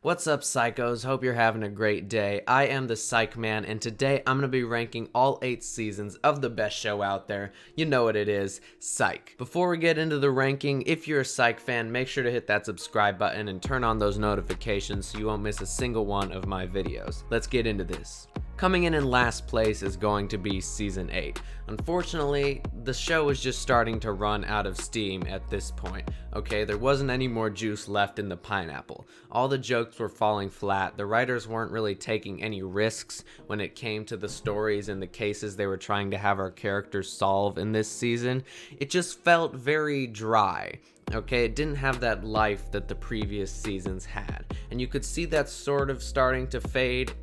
What's up, psychos? Hope you're having a great day. I am the Psych Man, and today I'm going to be ranking all 8 seasons of the best show out there. You know what it is, Psych. Before we get into the ranking, if you're a Psych fan, make sure to hit that subscribe button and turn on those notifications so you won't miss a single one of my videos. Let's get into this. Coming in last place is going to be Season 8. Unfortunately, the show is just starting to run out of steam at this point, okay? There wasn't any more juice left in the pineapple. All the jokes were falling flat. The writers weren't really taking any risks when it came to the stories and the cases they were trying to have our characters solve in this season. It just felt very dry. Okay, it didn't have that life that the previous seasons had. And you could see that sort of starting to fade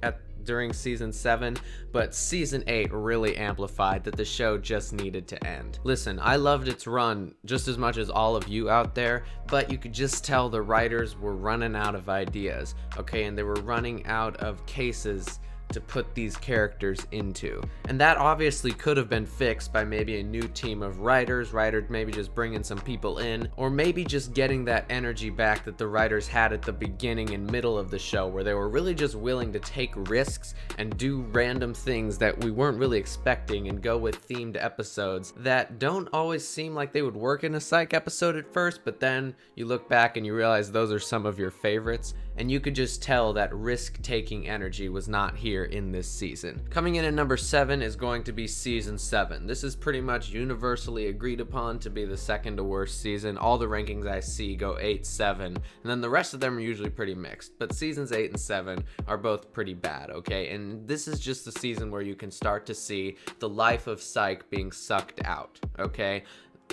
during season 7, but season 8 really amplified that the show just needed to end. Listen, I loved its run just as much as all of you out there, but you could just tell the writers were running out of ideas, okay, and they were running out of cases to put these characters into. And that obviously could have been fixed by maybe a new team of writers maybe just bringing some people in, or maybe just getting that energy back that the writers had at the beginning and middle of the show, where they were really just willing to take risks and do random things that we weren't really expecting and go with themed episodes that don't always seem like they would work in a Psych episode at first, but then you look back and you realize those are some of your favorites, and you could just tell that risk-taking energy was not here in this season. Coming in at number 7 is going to be season 7. This is pretty much universally agreed upon to be the second to worst season. All the rankings I see go 8, 7, and then the rest of them are usually pretty mixed, but seasons 8 and 7 are both pretty bad, okay? And this is just the season where you can start to see the life of Psych being sucked out, okay?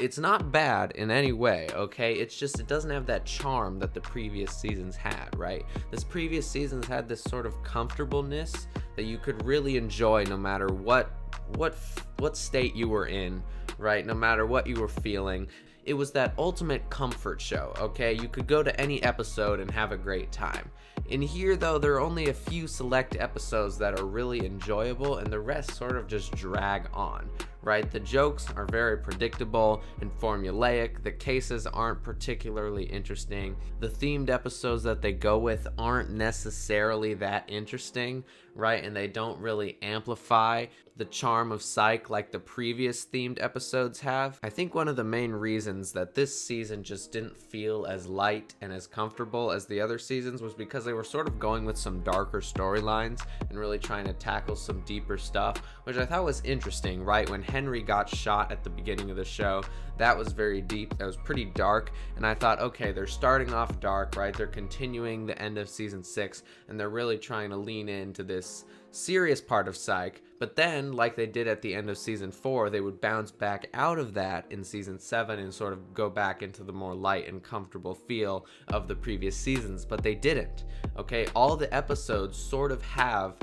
It's not bad in any way, okay? It's just it doesn't have that charm that the previous seasons had, right? This previous seasons had this sort of comfortableness that you could really enjoy no matter what state you were in, right? No matter what you were feeling. It was that ultimate comfort show, okay? You could go to any episode and have a great time. In here, though, there are only a few select episodes that are really enjoyable, and the rest sort of just drag on, right? The jokes are very predictable and formulaic. The cases aren't particularly interesting. The themed episodes that they go with aren't necessarily that interesting, right? And they don't really amplify the charm of Psych like the previous themed episodes have. I think one of the main reasons that this season just didn't feel as light and as comfortable as the other seasons was because they were sort of going with some darker storylines and really trying to tackle some deeper stuff, which I thought was interesting, right? When Henry got shot at the beginning of the show, that was very deep, that was pretty dark, and I thought, okay, they're starting off dark, right? They're continuing the end of season 6, and they're really trying to lean into this serious part of Psych, but then, like they did at the end of season 4, they would bounce back out of that in season 7 and sort of go back into the more light and comfortable feel of the previous seasons, but they didn't, okay? All the episodes sort of have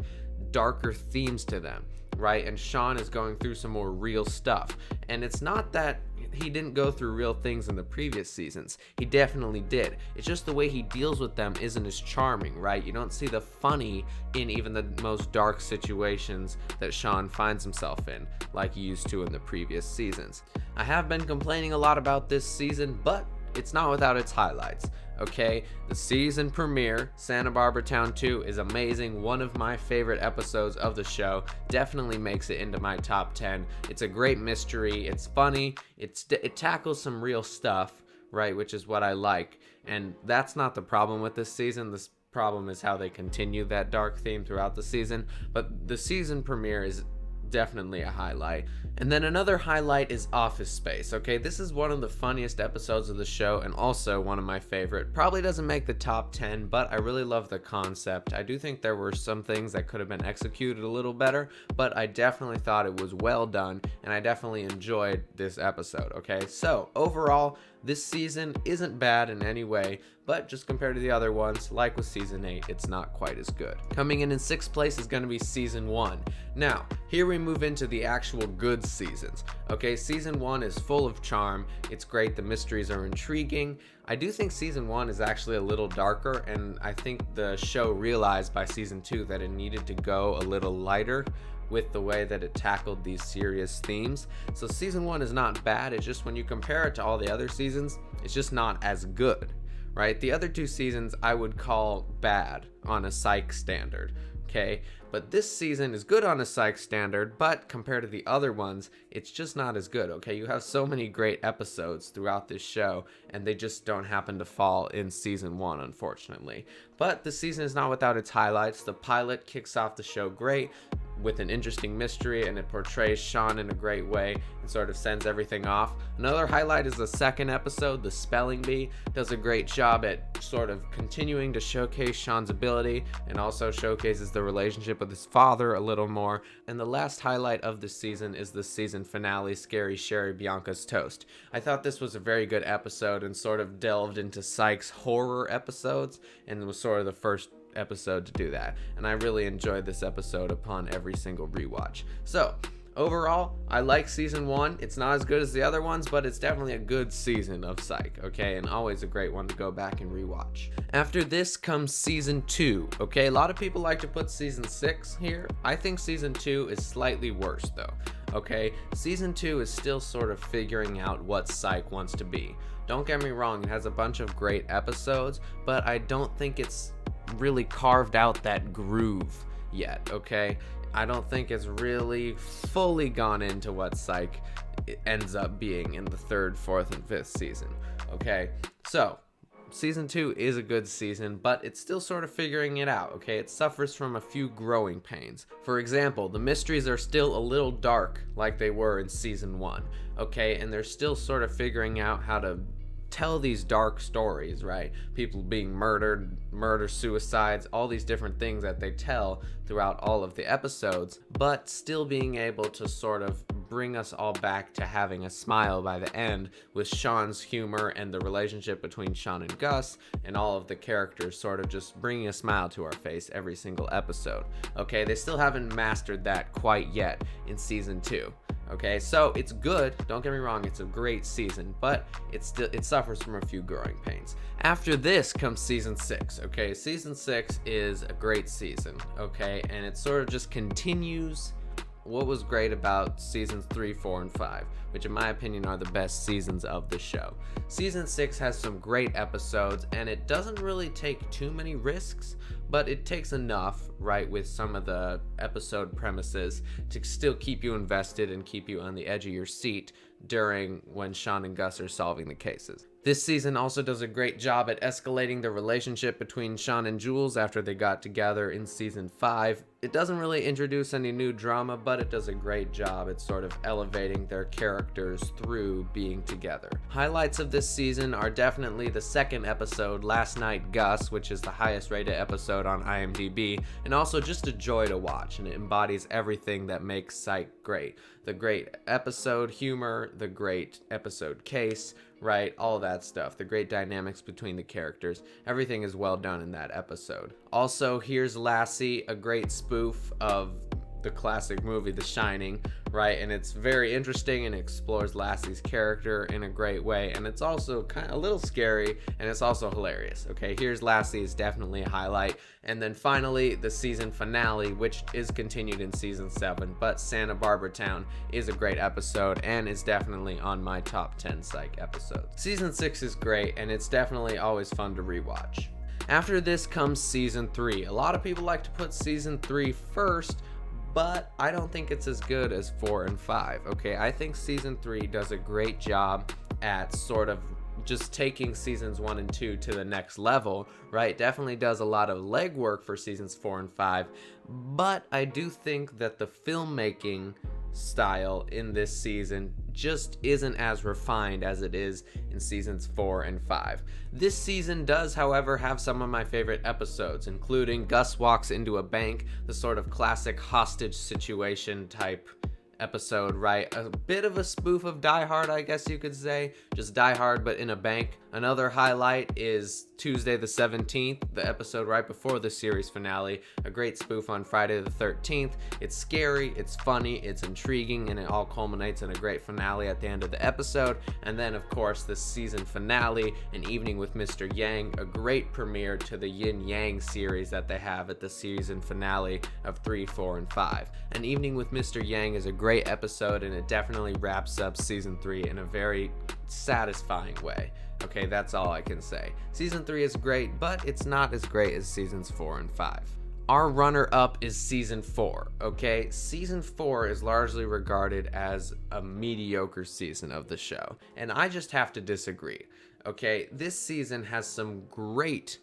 darker themes to them, right? And Sean is going through some more real stuff, and it's not that he didn't go through real things in the previous seasons. He definitely did. It's just the way he deals with them isn't as charming, right? You don't see the funny in even the most dark situations that Sean finds himself in, like he used to in the previous seasons. I have been complaining a lot about this season, but it's not without its highlights, okay? The season premiere, Santa Barbara Town 2, is amazing. One of my favorite episodes of the show. Definitely makes it into my top 10. It's a great mystery. It's funny. It tackles some real stuff, right? Which is what I like. And that's not the problem with this season. This problem is how they continue that dark theme throughout the season. But the season premiere is definitely a highlight. And then another highlight is Office Space, okay? This is one of the funniest episodes of the show and also one of my favorite. Probably doesn't make the top 10, but I really love the concept. I do think there were some things that could have been executed a little better, but I definitely thought it was well done, and I definitely enjoyed this episode, okay? So, overall, this season isn't bad in any way, but just compared to the other ones, like with season 8, it's not quite as good. Coming in 6th place is going to be season 1. Now, here we move into the actual good seasons. Okay, season 1 is full of charm. It's great. The mysteries are intriguing. I do think season 1 is actually a little darker, and I think the show realized by season 2 that it needed to go a little lighter with the way that it tackled these serious themes. So season 1 is not bad. It's just when you compare it to all the other seasons, it's just not as good, right? The other 2 seasons I would call bad on a Psych standard, okay? But this season is good on a Psych standard, but compared to the other ones, it's just not as good, okay? You have so many great episodes throughout this show, and they just don't happen to fall in season 1, unfortunately. But the season is not without its highlights. The pilot kicks off the show great with an interesting mystery, and it portrays Sean in a great way and sort of sends everything off. Another highlight is the second episode, The Spelling Bee. Does a great job at sort of continuing to showcase Sean's ability and also showcases the relationship with his father a little more. And the last highlight of the season is the season finale, Scary Sherry Bianca's Toast. I thought this was a very good episode and sort of delved into Psych's horror episodes and was sort of the first episode to do that, and I really enjoyed this episode upon every single rewatch. So overall, I like season 1. It's not as good as the other ones, but it's definitely a good season of Psych, okay, and always a great one to go back and rewatch. After this comes season 2, okay? A lot of people like to put season 6 here. I think season 2 is slightly worse though, okay? Season 2 is still sort of figuring out what Psych wants to be. Don't get me wrong, it has a bunch of great episodes, but I don't think it's really carved out that groove yet, okay? I don't think it's really fully gone into what Psych ends up being in the 3rd, 4th, and 5th season, okay? So season 2 is a good season, but it's still sort of figuring it out, okay? It suffers from a few growing pains. For example, the mysteries are still a little dark like they were in season 1, okay? And they're still sort of figuring out how to tell these dark stories, right? People being murdered, suicides, all these different things that they tell throughout all of the episodes, but still being able to sort of bring us all back to having a smile by the end with Sean's humor and the relationship between Sean and Gus and all of the characters sort of just bringing a smile to our face every single episode. Okay, they still haven't mastered that quite yet in season 2. Okay, so it's good, don't get me wrong, it's a great season, but it suffers from a few growing pains. After this comes season 6, okay? Season 6 is a great season, okay? And it sort of just continues what was great about seasons 3, 4, and 5, which in my opinion are the best seasons of the show. Season 6 has some great episodes, and it doesn't really take too many risks, but it takes enough, right, with some of the episode premises to still keep you invested and keep you on the edge of your seat during when Sean and Gus are solving the cases. This season also does a great job at escalating the relationship between Sean and Jules after they got together in season 5. It doesn't really introduce any new drama, but it does a great job at sort of elevating their characters through being together. Highlights of this season are definitely the second episode, Last Night Gus, which is the highest rated episode on IMDb, and also just a joy to watch, and it embodies everything that makes Psych great. The great episode humor, the great episode case, right, all that stuff, the great dynamics between the characters, everything is well done in that episode. Also, here's Lassie, a great spoof of the classic movie The Shining, right, and it's very interesting and explores Lassie's character in a great way, and it's also kind of a little scary, and it's also hilarious. Okay, here's Lassie is definitely a highlight. And then finally, the season finale, which is continued in season 7, but Santa Barbara Town is a great episode and is definitely on my top 10 Psych episodes. Season 6 is great, and it's definitely always fun to rewatch. After this comes season 3. A lot of people like to put season 3 first, but I don't think it's as good as 4 and 5, okay? I think season 3 does a great job at sort of just taking seasons 1 and 2 to the next level, right? Definitely does a lot of legwork for seasons 4 and 5, but I do think that the filmmaking style in this season just isn't as refined as it is in seasons 4 and 5. This season does, however, have some of my favorite episodes, including Gus walks into a bank, the sort of classic hostage situation type episode, right? A bit of a spoof of Die Hard, I guess you could say. Just Die Hard, but in a bank. Another highlight is Tuesday the 17th, the episode right before the series finale. A great spoof on Friday the 13th. It's scary, it's funny, it's intriguing, and it all culminates in a great finale at the end of the episode. And then, of course, the season finale, An Evening with Mr. Yang, a great premiere to the Yin Yang series that they have at the season finale of 3, 4, and 5. An Evening with Mr. Yang is a great episode, and it definitely wraps up season 3 in a very satisfying way. Okay, that's all I can say. Season 3 is great, but it's not as great as seasons 4 and 5. Our runner-up is season 4, okay? Season 4 is largely regarded as a mediocre season of the show, and I just have to disagree, okay? This season has some great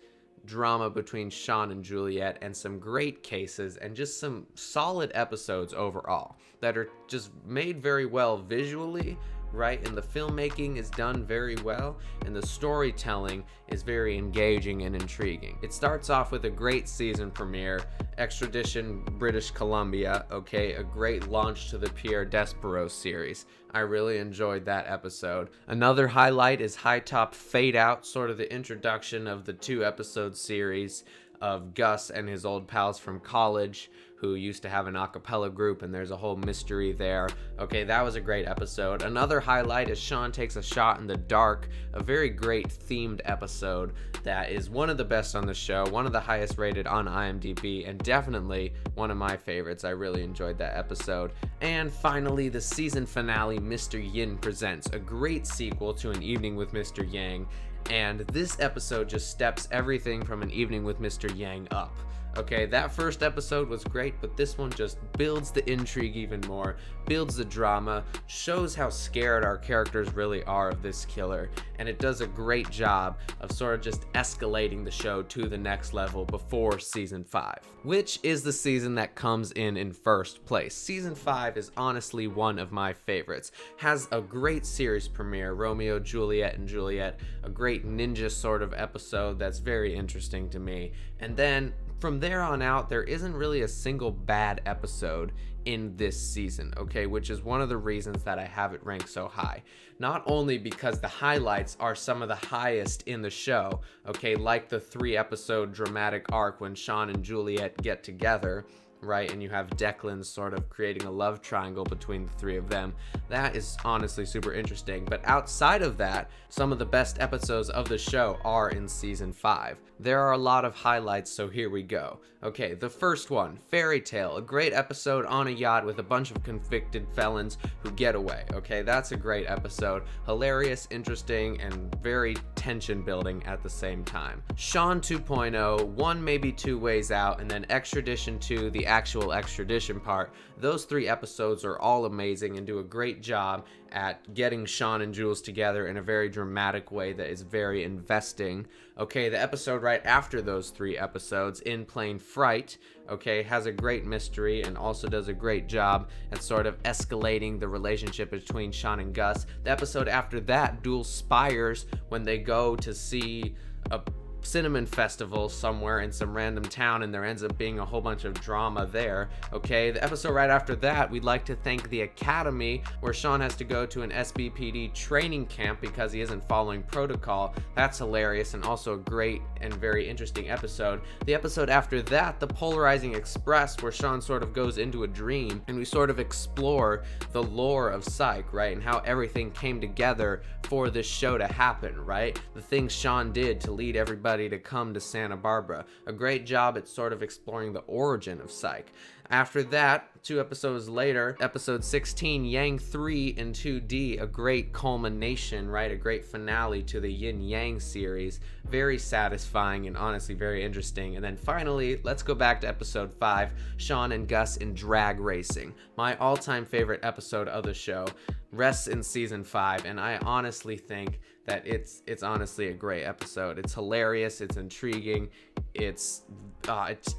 drama between Sean and Juliet and some great cases and just some solid episodes overall that are just made very well visually, right? And the filmmaking is done very well, and the storytelling is very engaging and intriguing. It starts off with a great season premiere, extradition British Columbia, okay, a great launch to the Pierre Despereaux series. I really enjoyed that episode. Another highlight is High Top Fade Out, sort of the introduction of the 2-episode series of Gus and his old pals from college who used to have an a cappella group, and there's a whole mystery there. Okay, that was a great episode. Another highlight is Sean Takes a Shot in the Dark, a very great themed episode that is one of the best on the show, one of the highest rated on IMDb, and definitely one of my favorites. I really enjoyed that episode. And finally, the season finale, Mr. Yin Presents, a great sequel to An Evening with Mr. Yang, and this episode just steps everything from An Evening with Mr. Yang up. Okay, that first episode was great, but this one just builds the intrigue even more, builds the drama, shows how scared our characters really are of this killer, and it does a great job of sort of just escalating the show to the next level before season 5, which is the season that comes in first place. Season 5 is honestly one of my favorites. Has a great series premiere, Romeo, Juliet, and Juliet, a great ninja sort of episode that's very interesting to me, and then from there on out, there isn't really a single bad episode in this season, okay, which is one of the reasons that I have it ranked so high. Not only because the highlights are some of the highest in the show, okay, like the 3-episode dramatic arc when Sean and Juliet get together, right, and you have Declan sort of creating a love triangle between the 3 of them. That is honestly super interesting. But outside of that, some of the best episodes of the show are in season 5. There are a lot of highlights, so here we go. Okay, the first one, Fairy Tale, a great episode on a yacht with a bunch of convicted felons who get away. Okay, that's a great episode. Hilarious, interesting, and very tension building at the same time. Sean 2.0, one maybe 2 ways out, and then Extradition 2, the actual extradition part. Those 3 episodes are all amazing and do a great job at getting Sean and Jules together in a very dramatic way that is very investing. Okay, the episode right after those 3 episodes, In Plain Fright, okay, has a great mystery and also does a great job at sort of escalating the relationship between Sean and Gus. The episode after that, Dual Spires, when they go to see a cinnamon festival somewhere in some random town and there ends up being a whole bunch of drama there. Okay, the episode right after that, we'd like to thank the Academy, where Sean has to go to an SBPD training camp because he isn't following protocol. That's hilarious and also a great and very interesting episode. The episode after that, The Polarizing Express, where Sean sort of goes into a dream and we sort of explore the lore of Psych, right, and how everything came together for this show to happen, right? The things Sean did to lead everybody to come to Santa Barbara. A great job at sort of exploring the origin of Psych. After that, 2 episodes later, episode 16, Yang 3 in 2D, a great culmination, right? A great finale to the Yin Yang series. Very satisfying and honestly very interesting. And then finally, let's go back to episode 5, Sean and Gus in drag racing. My all-time favorite episode of the show rests in season 5, and I honestly think that it's honestly a great episode. It's hilarious, it's intriguing, it's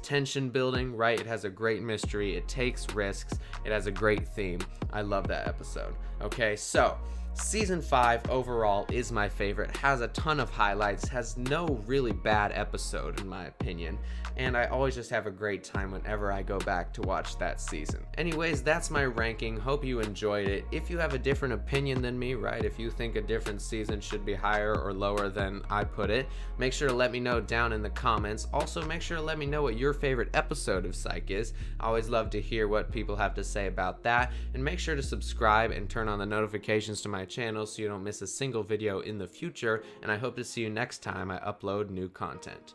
tension building, right? It has a great mystery, it takes risks, it has a great theme. I love that episode. Okay, so season 5 overall is my favorite, has a ton of highlights, has no really bad episode in my opinion, and I always just have a great time whenever I go back to watch that season. Anyways, that's my ranking. Hope you enjoyed it. If you have a different opinion than me, right, if you think a different season should be higher or lower than I put it, make sure to let me know down in the comments. Also, make sure to let me know what your favorite episode of Psych is. I always love to hear what people have to say about that, and make sure to subscribe and turn on the notifications to my channel so you don't miss a single video in the future, and I hope to see you next time I upload new content.